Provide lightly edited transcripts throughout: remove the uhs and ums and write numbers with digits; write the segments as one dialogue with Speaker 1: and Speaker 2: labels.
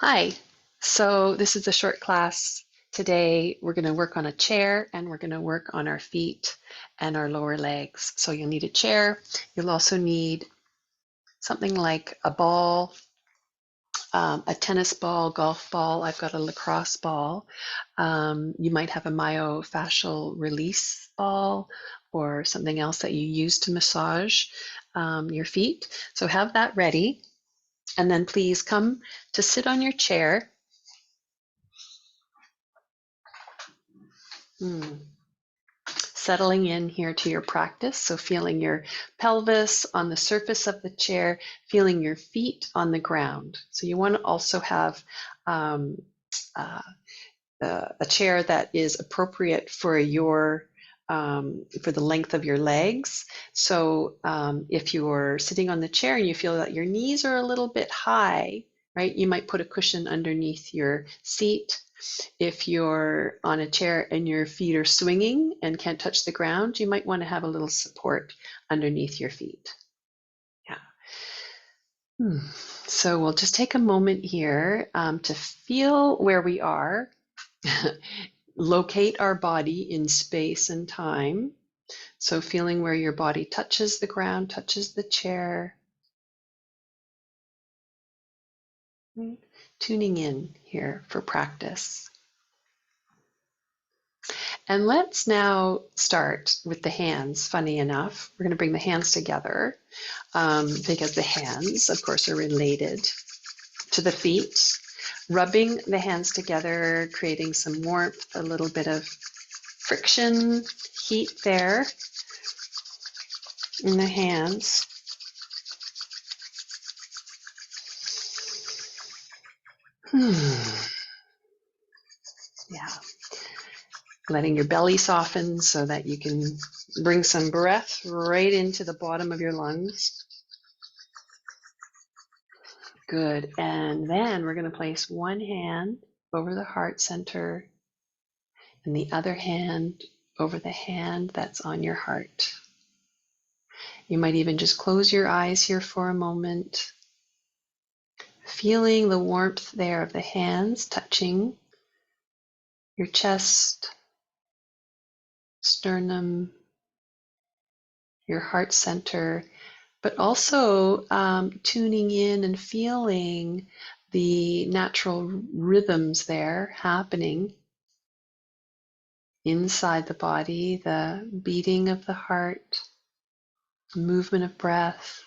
Speaker 1: Hi. So this is a short class. Today we're going to work on a chair and we're going to work on our feet and our lower legs. So you'll need a chair. You'll also need something like a ball, a tennis ball, golf ball. I've got a lacrosse ball. You might have a myofascial release ball or something else that you use to massage your feet. So have that ready. And then please come to sit on your chair. Hmm. Settling in here to your practice. So feeling your pelvis on the surface of the chair, feeling your feet on the ground. So you want to also have um, uh, a chair that is appropriate for your for the length of your legs. So if you're sitting on the chair and you feel that your knees are a little bit high, right, you might put a cushion underneath your seat. If you're on a chair and your feet are swinging and can't touch the ground, you might want to have a little support underneath your feet. Yeah. So we'll just take a moment here to feel where we are, locate our body in space and time. So feeling where your body touches the ground, touches the chair. Right? Tuning in here for practice. And let's now start with the hands. Funny enough, we're going to bring the hands together because the hands, of course, are related to the feet. Rubbing the hands together, creating some warmth, a little bit of friction, heat there in the hands. Yeah. Letting your belly soften so that you can bring some breath right into the bottom of your lungs. Good. And then we're going to place one hand over the heart center and the other hand over the hand that's on your heart. You might even just close your eyes here for a moment, feeling the warmth there of the hands touching your chest, sternum, your heart center, but also tuning in and feeling the natural rhythms there happening inside the body, the beating of the heart, movement of breath.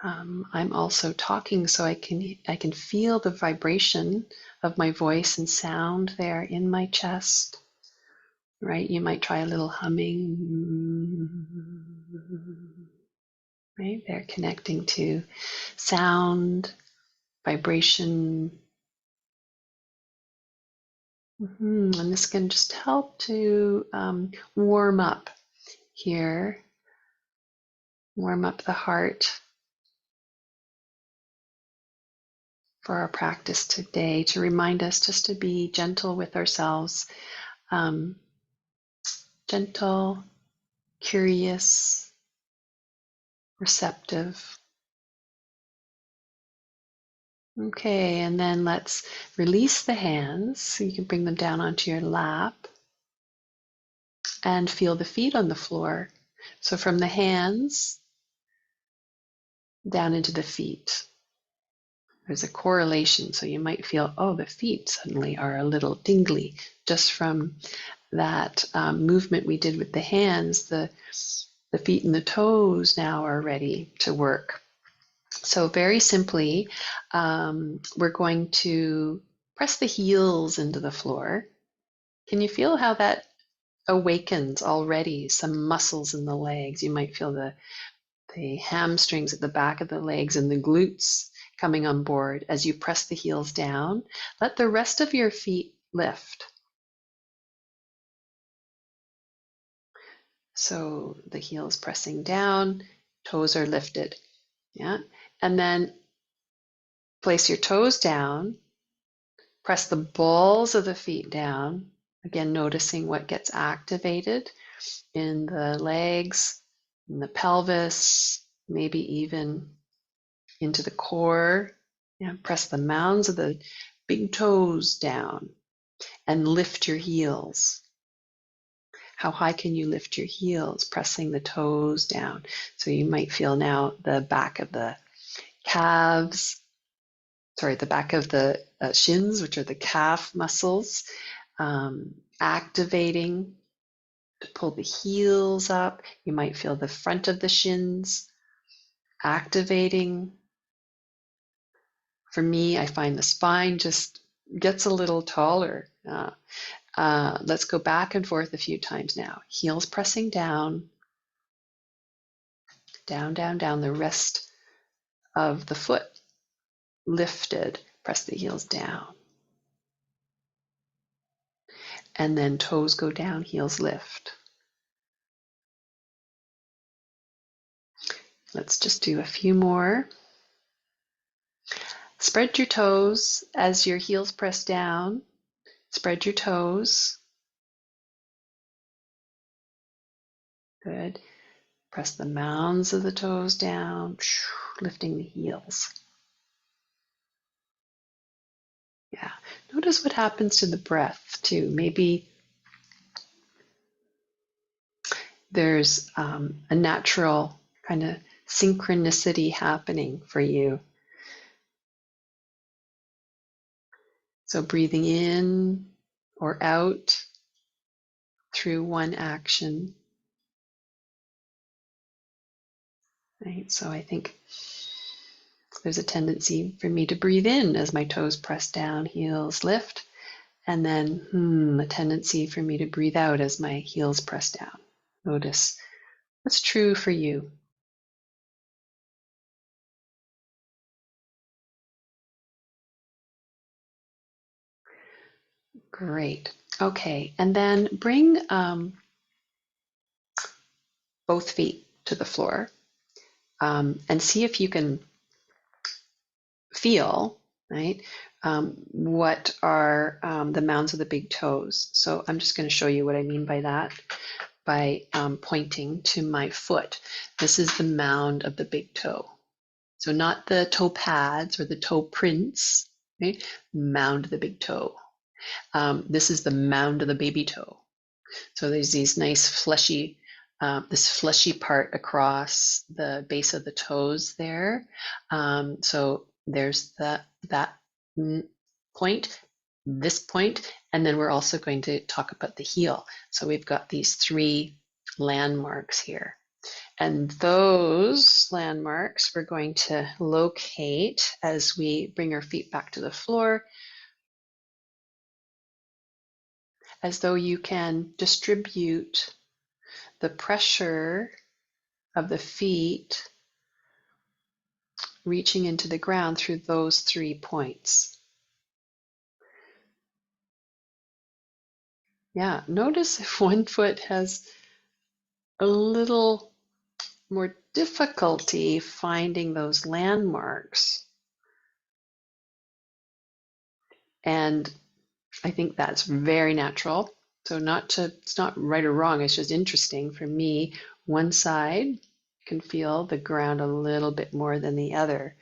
Speaker 1: I'm also talking so I can feel the vibration of my voice and sound there in my chest. Right? You might try a little humming. Right? They're connecting to sound, vibration. And this can just help to warm up here, warm up the heart for our practice today, to remind us just to be gentle with ourselves, gentle, curious, receptive. Okay, and then let's release the hands so you can bring them down onto your lap and feel the feet on the floor. So from the hands down into the feet. There's a correlation. So you might feel, oh, the feet suddenly are a little tingly just from that movement we did with the hands. The feet and the toes now are ready to work. So very simply, we're going to press the heels into the floor. Can you feel how that awakens already some muscles in the legs? You might feel the hamstrings at the back of the legs and the glutes coming on board as you press the heels down. Let the rest of your feet lift. So the heels pressing down, toes are lifted. Yeah. And then place your toes down, press the balls of the feet down. Again, noticing what gets activated in the legs, in the pelvis, maybe even into the core. Yeah, press the mounds of the big toes down and lift your heels. How high can you lift your heels? Pressing the toes down. So you might feel now the back of the calves, the back of the shins, which are the calf muscles, activating to pull the heels up. You might feel the front of the shins activating. For me, I find the spine just gets a little taller. Let's go back and forth a few times now. Heels pressing down, down, down, down. The rest of the foot lifted. Press the heels down. And then toes go down, heels lift. Let's just do a few more. Spread your toes as your heels press down. Spread your toes. Good. Press the mounds of the toes down, lifting the heels. Yeah. Notice what happens to the breath too. Maybe there's a natural kind of synchronicity happening for you. So breathing in or out through one action. Right? So I think there's a tendency for me to breathe in as my toes press down, heels lift, and then a tendency for me to breathe out as my heels press down. Notice what's true for you. Great. Okay, and then bring both feet to the floor and see if you can feel, right, what are the mounds of the big toes. So I'm just going to show you what I mean by that by pointing to my foot. This is the mound of the big toe. So not the toe pads or the toe prints, right? Mound of the big toe. This is the mound of the baby toe. So there's these nice fleshy, this fleshy part across the base of the toes there. So there's that point, this point, and then we're also going to talk about the heel. So we've got these three landmarks here. And those landmarks we're going to locate as we bring our feet back to the floor, as though you can distribute the pressure of the feet reaching into the ground through those 3 points. Yeah, notice if one foot has a little more difficulty finding those landmarks. And I think that's very natural. So it's not right or wrong, it's just interesting for me. One side can feel the ground a little bit more than the other.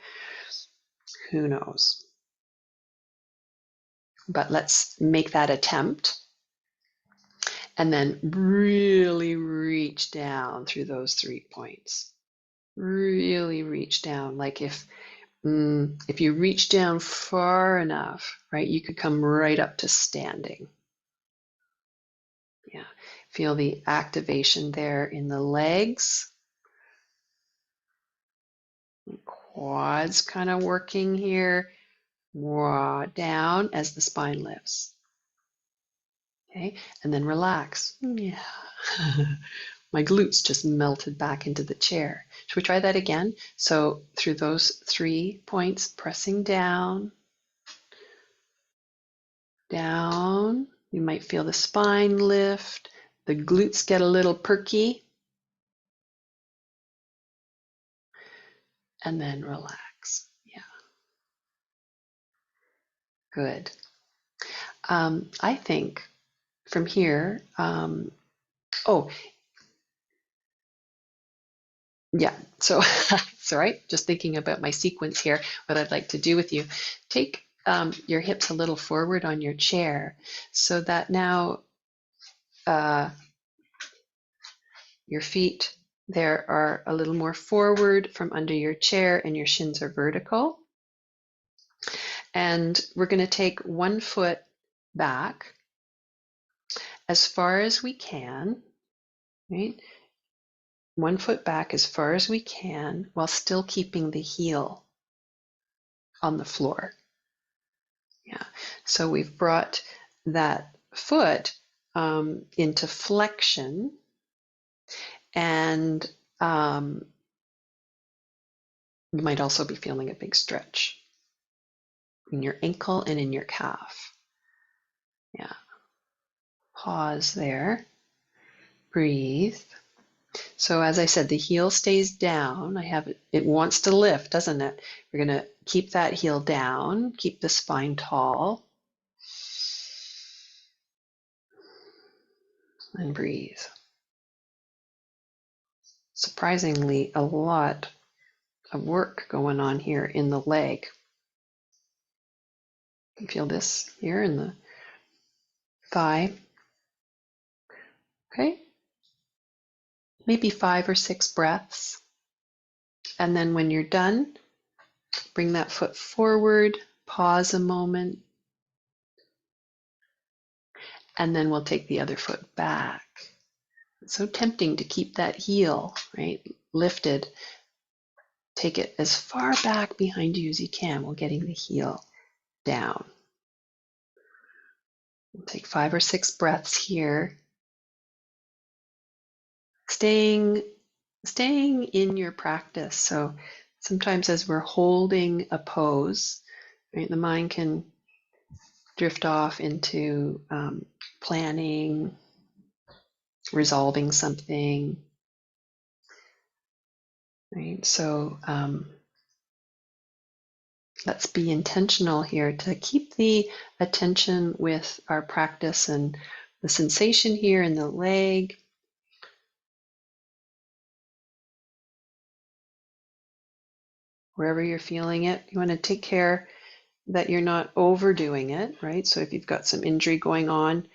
Speaker 1: Who knows? But let's make that attempt. And then really reach down through those 3 points. Really reach down. Like if you reach down far enough, right, you could come right up to standing. Yeah, feel the activation there in the legs. Quads kind of working here. Down as the spine lifts. Okay, and then relax. Yeah. My glutes just melted back into the chair. Should we try that again? So through those 3 points, pressing down, down. You might feel the spine lift. The glutes get a little perky. And then relax. Yeah. Good. I think from here, Yeah, so it's all right. Just thinking about my sequence here, what I'd like to do with you. Take your hips a little forward on your chair so that now your feet there are a little more forward from under your chair and your shins are vertical. And we're going to take one foot back as far as we can, right? One foot back as far as we can while still keeping the heel on the floor. Yeah. So we've brought that foot into flexion, and you might also be feeling a big stretch in your ankle and in your calf. Yeah. Pause there. Breathe. So as I said, the heel stays down. It wants to lift, doesn't it? We're going to keep that heel down, keep the spine tall, and breathe. Surprisingly, a lot of work going on here in the leg. You feel this here in the thigh. Okay, maybe 5 or 6 breaths. And then when you're done, bring that foot forward, pause a moment, and then we'll take the other foot back. It's so tempting to keep that heel, right, lifted. Take it as far back behind you as you can while getting the heel down. We'll take 5 or 6 breaths here. Staying in your practice. So sometimes as we're holding a pose, right, the mind can drift off into planning, resolving something, right? So let's be intentional here to keep the attention with our practice and the sensation here in the leg. Wherever you're feeling it, you want to take care that you're not overdoing it, right? So if you've got some injury going on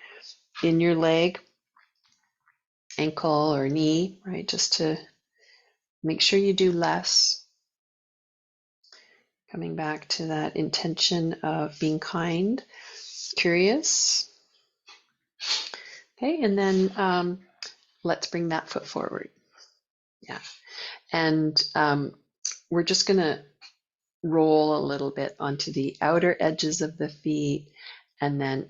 Speaker 1: in your leg, ankle or knee, right, just to make sure you do less. Coming back to that intention of being kind, curious. Okay, and then let's bring that foot forward. Yeah, and we're just going to roll a little bit onto the outer edges of the feet, and then,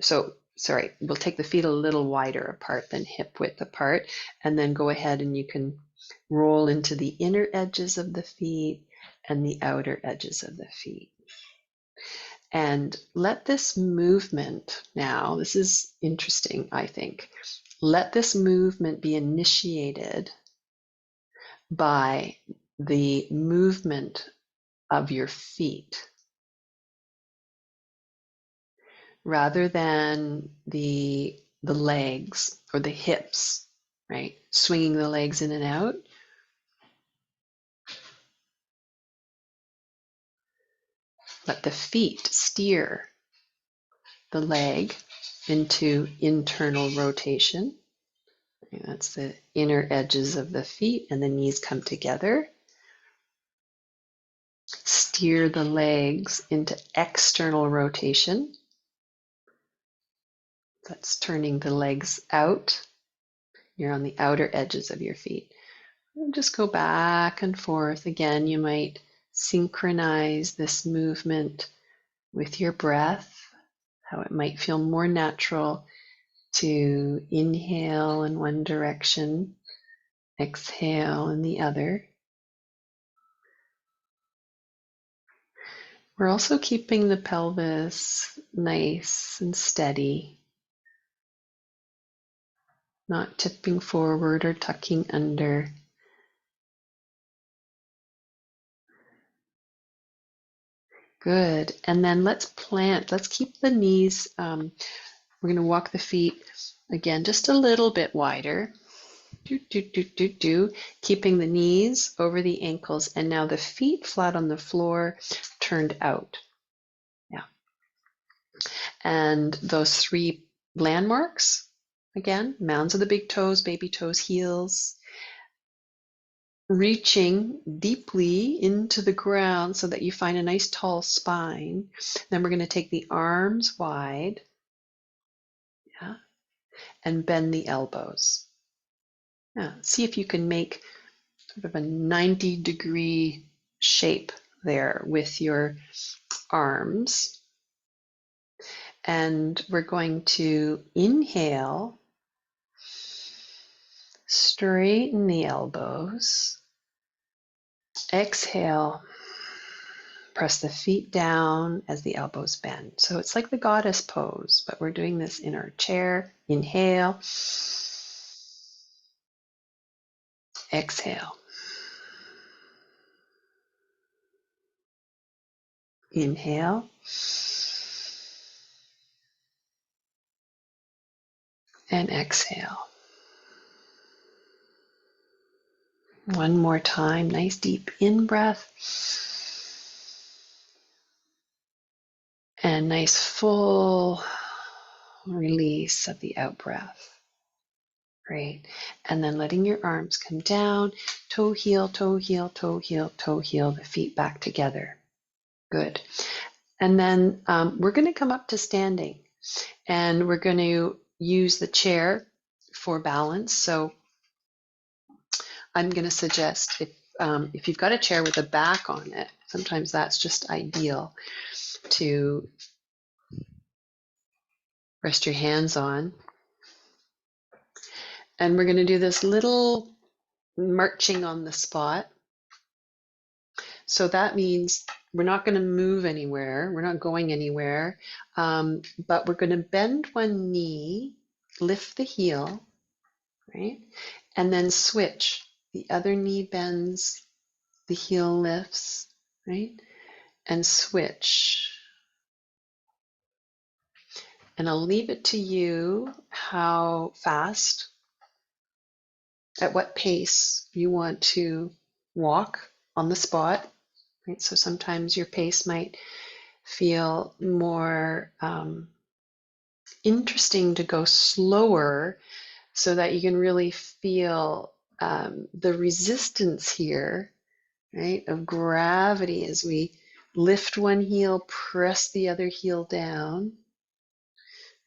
Speaker 1: we'll take the feet a little wider apart than hip width apart, and then go ahead and you can roll into the inner edges of the feet and the outer edges of the feet. And let this movement now, this is interesting, I think, let this movement be initiated by the movement of your feet rather than the legs or the hips, right? Swinging the legs in and out. Let the feet steer the leg into internal rotation. That's the inner edges of the feet, and the knees come together. Steer the legs into external rotation. That's turning the legs out. You're on the outer edges of your feet. And just go back and forth. Again, you might synchronize this movement with your breath, how it might feel more natural to inhale in one direction, exhale in the other. We're also keeping the pelvis nice and steady, not tipping forward or tucking under. Good. And then let's keep the knees, we're going to walk the feet again just a little bit wider. Keeping the knees over the ankles, and now the feet flat on the floor, turned out. Yeah. And those three landmarks, again, mounds of the big toes, baby toes, heels, reaching deeply into the ground so that you find a nice tall spine. Then we're going to take the arms wide, yeah, and bend the elbows. Yeah, see if you can make sort of a 90-degree shape there with your arms. And we're going to inhale, straighten the elbows. Exhale, press the feet down as the elbows bend. So it's like the goddess pose, but we're doing this in our chair. Inhale, exhale. Inhale, and exhale. One more time, nice deep in-breath. And nice full release of the out-breath. Great. And then letting your arms come down, toe heel, toe heel, toe heel, toe heel, the feet back together. Good. And then we're going to come up to standing, and we're going to use the chair for balance. So I'm going to suggest if you've got a chair with a back on it, sometimes that's just ideal to rest your hands on. And we're going to do this little marching on the spot. So that means we're not going to move anywhere. We're not going anywhere. But we're going to bend one knee, lift the heel, right? And then switch. The other knee bends, the heel lifts, right? And switch. And I'll leave it to you how fast, at what pace you want to walk on the spot, right? So sometimes your pace might feel more interesting to go slower so that you can really feel the resistance here, right, of gravity as we lift one heel, press the other heel down,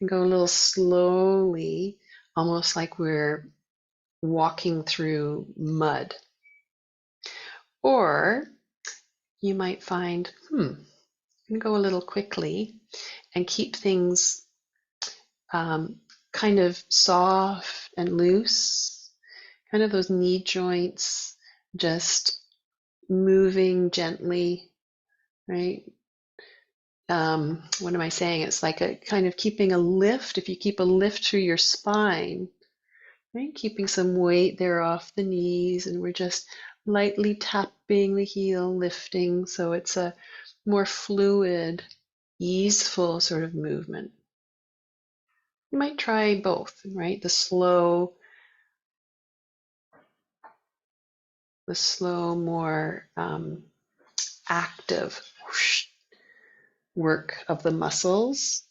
Speaker 1: and go a little slowly, almost like we're walking through mud. Or you might find, you can go a little quickly and keep things kind of soft and loose, kind of those knee joints just moving gently, right? What am I saying? It's like a kind of keeping a lift. If you keep a lift through your spine, right? Keeping some weight there off the knees, and we're just lightly tapping the heel, lifting. So it's a more fluid, easeful sort of movement. You might try both, right? The slow, more active whoosh, work of the muscles.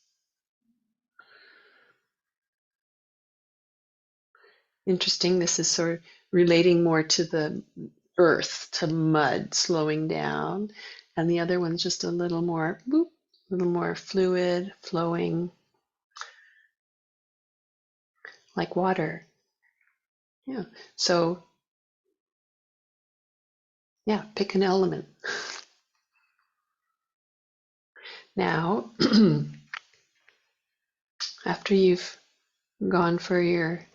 Speaker 1: Interesting, this is sort of relating more to the earth, to mud, slowing down. And the other one's just a little more, boop, a little more fluid, flowing, like water. Yeah, so yeah, pick an element. Now, after you've gone for your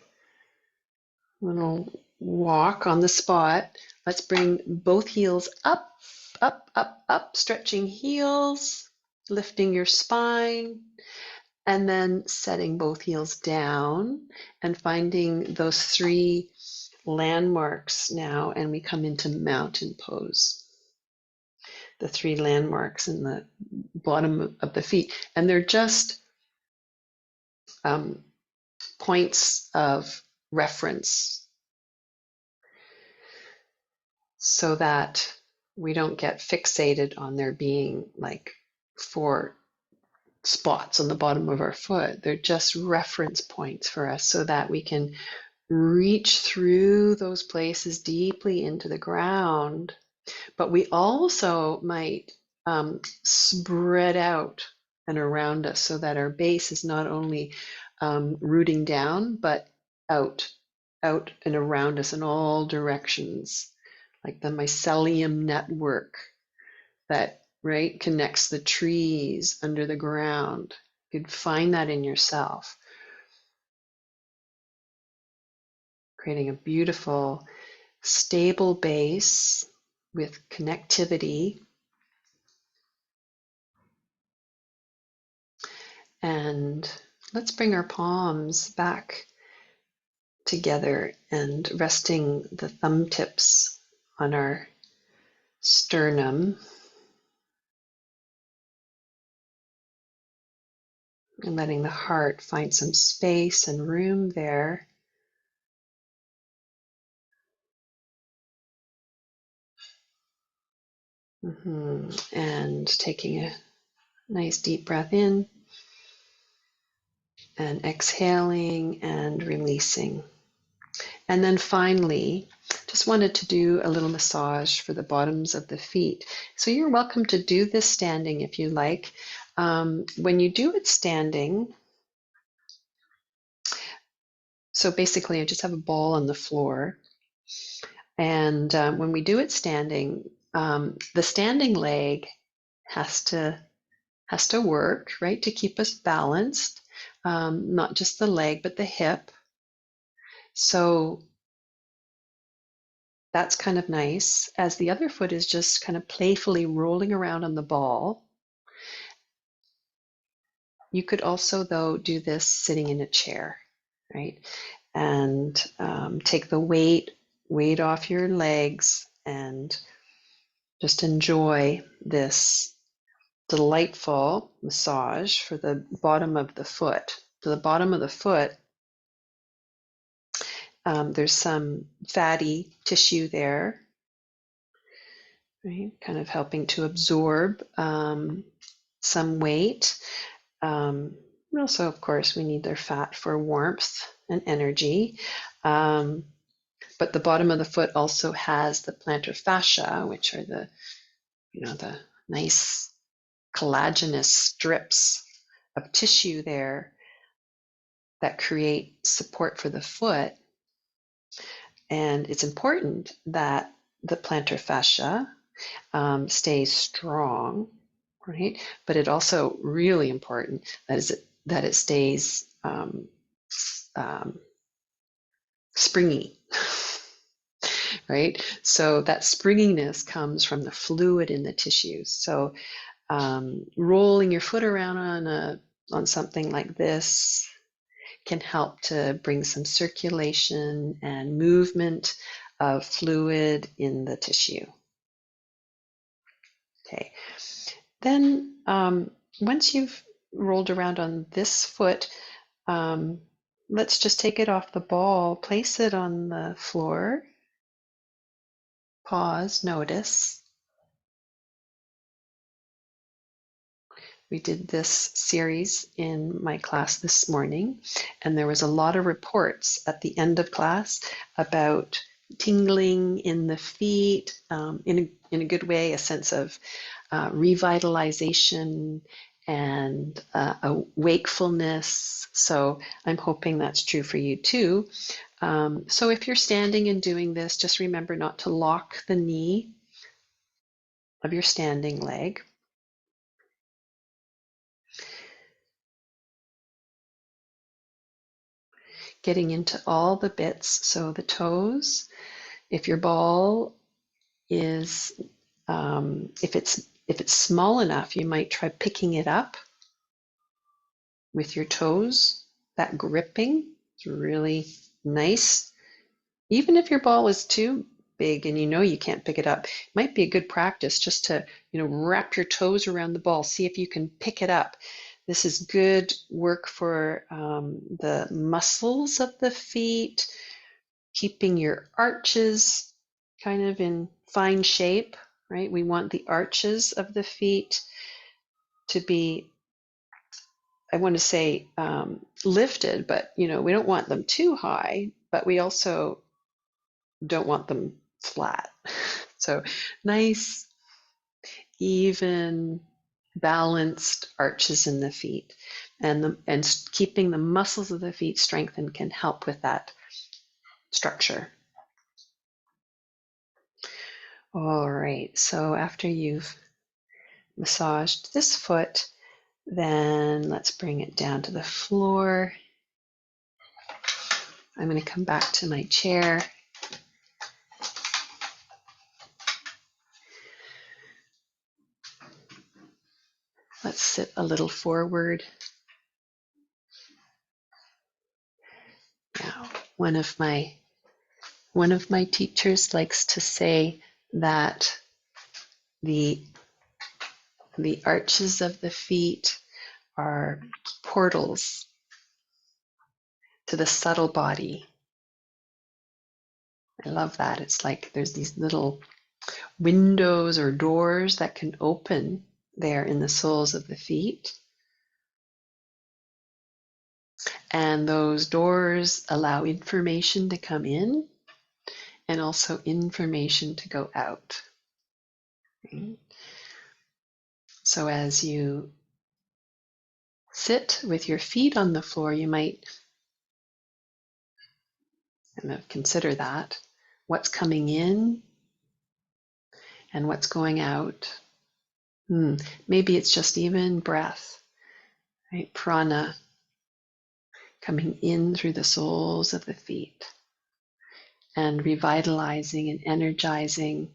Speaker 1: little walk on the spot, let's bring both heels up, up, up, up, stretching heels, lifting your spine, and then setting both heels down and finding those three landmarks now, and we come into mountain pose. The three landmarks in the bottom of the feet, and they're just points of reference so that we don't get fixated on there being like 4 spots on the bottom of our foot. They're just reference points for us so that we can reach through those places deeply into the ground. But we also might spread out and around us so that our base is not only rooting down, but out, out and around us in all directions, like the mycelium network that right connects the trees under the ground. You'd find that in yourself, creating a beautiful, stable base with connectivity. And let's bring our palms back together and resting the thumb tips on our sternum and letting the heart find some space and room there. And taking a nice deep breath in and exhaling and releasing. And then finally, just wanted to do a little massage for the bottoms of the feet. So you're welcome to do this standing if you like. When you do it standing, so basically I just have a ball on the floor. And when we do it standing, the standing leg has to work, right, to keep us balanced, not just the leg, but the hip. So that's kind of nice, as the other foot is just kind of playfully rolling around on the ball. You could also, though, do this sitting in a chair, right? And take the weight off your legs and just enjoy this delightful massage for the bottom of the foot. To the bottom of the foot, there's some fatty tissue there, right? Kind of helping to absorb some weight. Also, of course, we need their fat for warmth and energy. But the bottom of the foot also has the plantar fascia, which are the nice collagenous strips of tissue there that create support for the foot. And it's important that the plantar fascia stays strong, right? But it also really important that it stays springy, right? So that springiness comes from the fluid in the tissues. So rolling your foot around on something like this can help to bring some circulation and movement of fluid in the tissue. Okay. Then once you've rolled around on this foot, let's just take it off the ball, place it on the floor, pause, notice. We did this series in my class this morning, and there was a lot of reports at the end of class about tingling in the feet, in a good way, a sense of revitalization and a wakefulness. So I'm hoping that's true for you too. So if you're standing and doing this, just remember not to lock the knee of your standing leg. Getting into all the bits, so the toes. If your ball is, if it's small enough, you might try picking it up with your toes. That gripping is really nice. Even if your ball is too big and you can't pick it up, it might be a good practice just to wrap your toes around the ball. See if you can pick it up. This is good work for the muscles of the feet, keeping your arches kind of in fine shape, right? We want the arches of the feet to be, I want to say, lifted, but we don't want them too high, but we also don't want them flat. So nice, even, balanced arches in the feet, and keeping the muscles of the feet strengthened can help with that structure. All right, so after you've massaged this foot, then let's bring it down to the floor. I'm going to come back to my chair. Let's sit a little forward. Now, one of my teachers likes to say that the arches of the feet are portals to the subtle body. I love that. It's like there's these little windows or doors that can open there in the soles of the feet. And those doors allow information to come in and also information to go out. Okay? So as you sit with your feet on the floor, you might kind of consider that. What's coming in and what's going out. Maybe it's just even breath, right? Prana coming in through the soles of the feet and revitalizing and energizing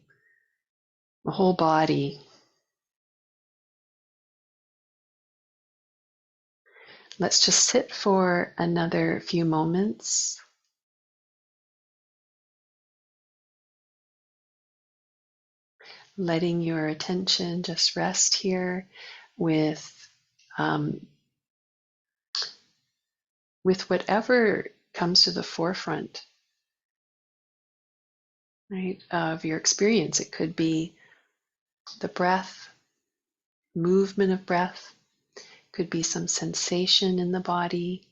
Speaker 1: the whole body. Let's just sit for another few moments. Letting your attention just rest here with whatever comes to the forefront, right, of your experience. It could be the breath, movement of breath, could be some sensation in the body.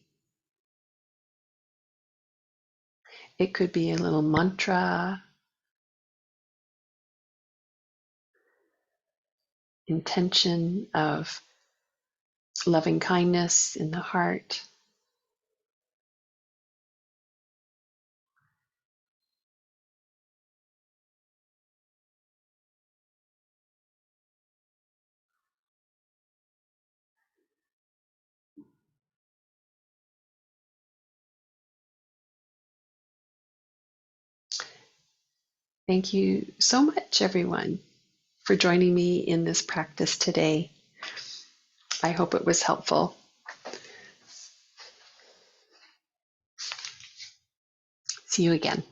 Speaker 1: It could be a little mantra, intention of loving kindness in the heart. Thank you so much, everyone, for joining me in this practice today. I hope it was helpful. See you again.